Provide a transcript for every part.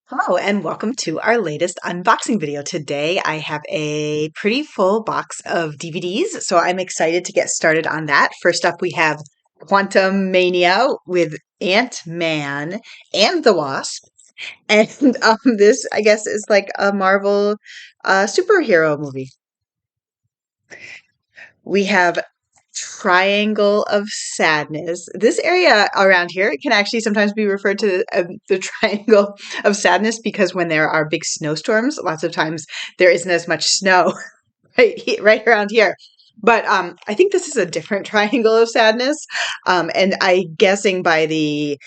Hello and welcome to our latest unboxing video. Today I have a pretty full box of DVDs, so I'm excited to get started on that. First up we have Quantumania with Ant-Man and the Wasp. And this, I guess, is like a Marvel superhero movie. We have Triangle of Sadness. This area around here can actually sometimes be referred to the Triangle of Sadness because when there are big snowstorms, lots of times there isn't as much snow right around here. But I think this is a different Triangle of Sadness, and I guessing by the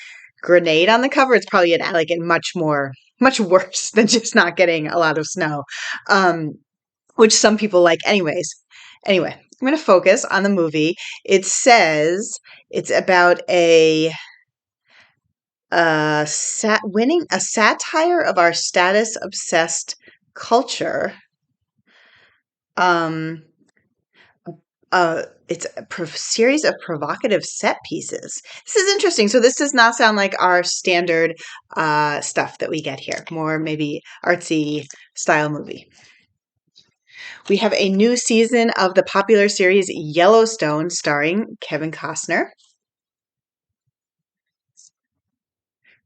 grenade on the cover, it's probably like a much worse than just not getting a lot of snow. Which some people like anyways. Anyway, I'm going to focus on the movie. It says it's about winning a satire of our status obsessed culture. Um, it's a series of provocative set pieces. This is interesting. So this does not sound like our standard stuff that we get here. More maybe artsy style movie. We have a new season of the popular series Yellowstone starring Kevin Costner.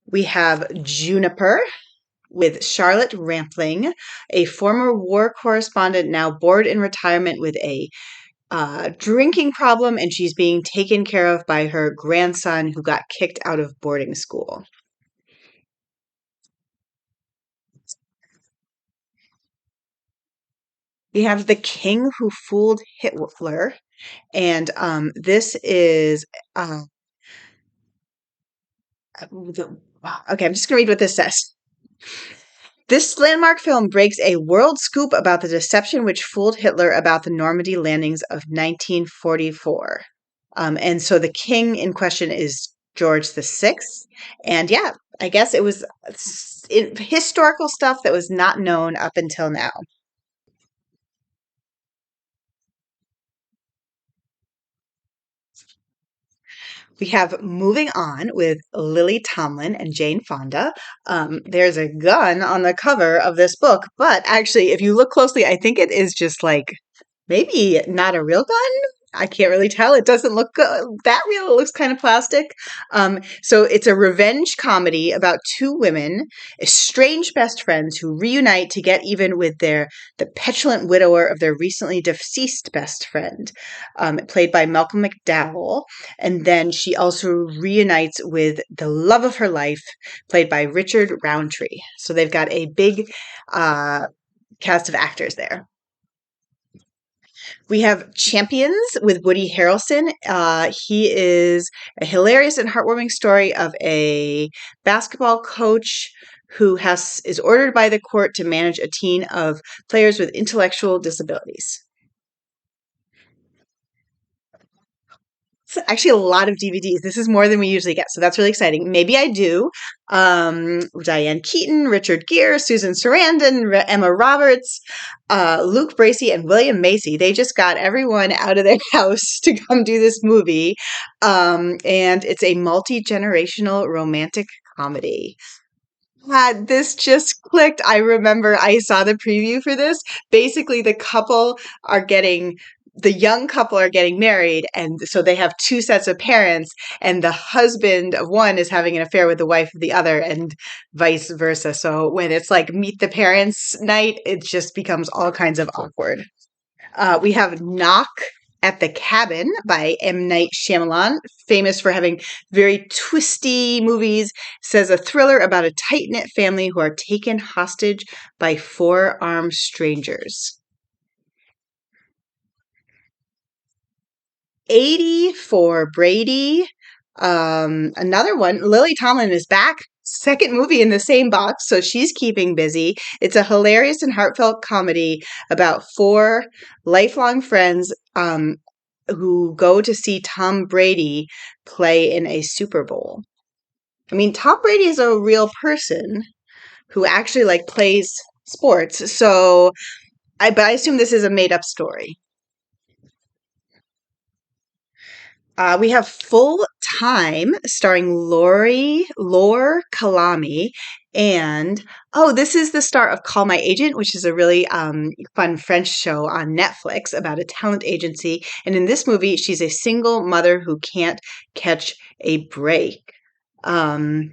We have Juniper with Charlotte Rampling, a former war correspondent now bored in retirement with a drinking problem, and she's being taken care of by her grandson who got kicked out of boarding school. We have The King Who Fooled Hitler, and this is okay, I'm just going to read what this says. This landmark film breaks a world scoop about the deception which fooled Hitler about the Normandy landings of 1944. And so the king in question is George VI. And yeah, I guess it was historical stuff that was not known up until now. We have Moving On with Lily Tomlin and Jane Fonda. There's a gun on the cover of this book, but actually, if you look closely, I think it is just like maybe not a real gun. I can't really tell. It doesn't look that real. It looks kind of plastic. So it's a revenge comedy about two women, estranged best friends who reunite to get even with the petulant widower of their recently deceased best friend, played by Malcolm McDowell. And then she also reunites with the love of her life, played by Richard Roundtree. So they've got a big cast of actors there. We have Champions with Woody Harrelson. He is a hilarious and heartwarming story of a basketball coach who is ordered by the court to manage a team of players with intellectual disabilities. It's actually a lot of DVDs. This is more than we usually get, so that's really exciting. Maybe I Do. Diane Keaton, Richard Gere, Susan Sarandon, Emma Roberts, Luke Bracey, and William Macy. They just got everyone out of their house to come do this movie. And it's a multi-generational romantic comedy. This just clicked. I remember I saw the preview for this. Basically, the young couple are getting married, and so they have two sets of parents, and the husband of one is having an affair with the wife of the other, and vice versa. So when it's like meet the parents night, it just becomes all kinds of awkward. We have Knock at the Cabin by M. Night Shyamalan, famous for having very twisty movies, says a thriller about a tight-knit family who are taken hostage by four armed strangers. 80 for Brady. Another one, Lily Tomlin is back. Second movie in the same box, so she's keeping busy. It's a hilarious and heartfelt comedy about four lifelong friends who go to see Tom Brady play in a Super Bowl. I mean, Tom Brady is a real person who actually like plays sports, so but I assume this is a made up story. We have Full Time starring Lore Kalami. And oh, this is the star of Call My Agent, which is a really fun French show on Netflix about a talent agency. And in this movie, she's a single mother who can't catch a break. Um,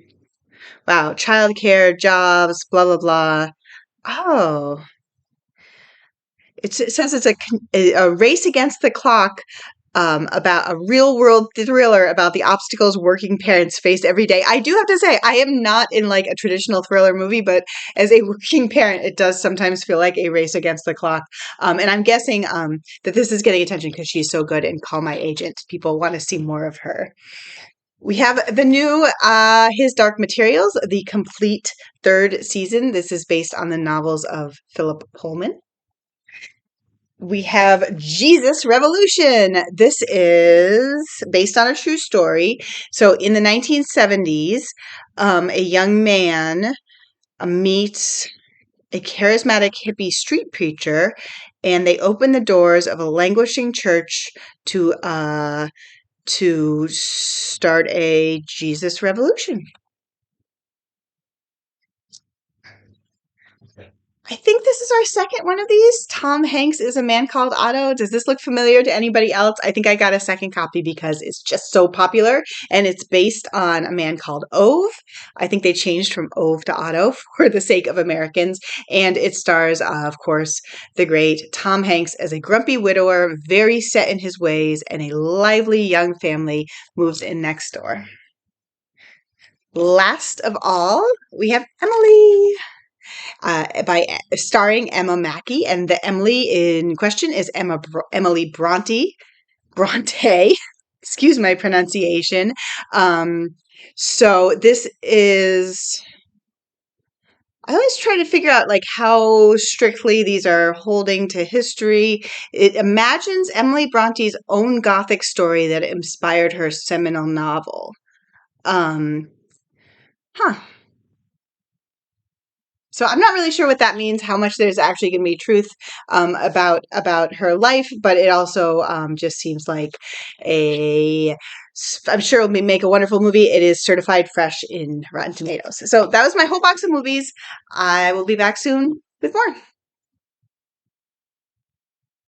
wow, childcare, jobs, blah, blah, blah. Oh, it says it's a race against the clock about a real world thriller about the obstacles working parents face every day. I do have to say, I am not in like a traditional thriller movie, but as a working parent, it does sometimes feel like a race against the clock. And I'm guessing that this is getting attention because she's so good in Call My Agent. People want to see more of her. We have the new His Dark Materials, the complete third season. This is based on the novels of Philip Pullman. We have Jesus Revolution. This is based on a true story. So in the 1970s, a young man meets a charismatic hippie street preacher, and they open the doors of a languishing church to start a Jesus revolution. I think this is our second one of these. Tom Hanks is a Man Called Otto. Does this look familiar to anybody else? I think I got a second copy because it's just so popular, and it's based on a man called Ove. I think they changed from Ove to Otto for the sake of Americans, and it stars, of course, the great Tom Hanks as a grumpy widower, very set in his ways, and a lively young family moves in next door. Last of all, we have Emily. By starring Emma Mackey, and the Emily in question is Emily Bronte. Excuse my pronunciation. So this is. I always try to figure out like how strictly these are holding to history. It imagines Emily Bronte's own Gothic story that inspired her seminal novel. Um, huh. So I'm not really sure what that means, how much there's actually going to be truth about her life, but it also just seems like a. I'm sure it'll make a wonderful movie. It is certified fresh in Rotten Tomatoes. So that was my whole box of movies. I will be back soon with more.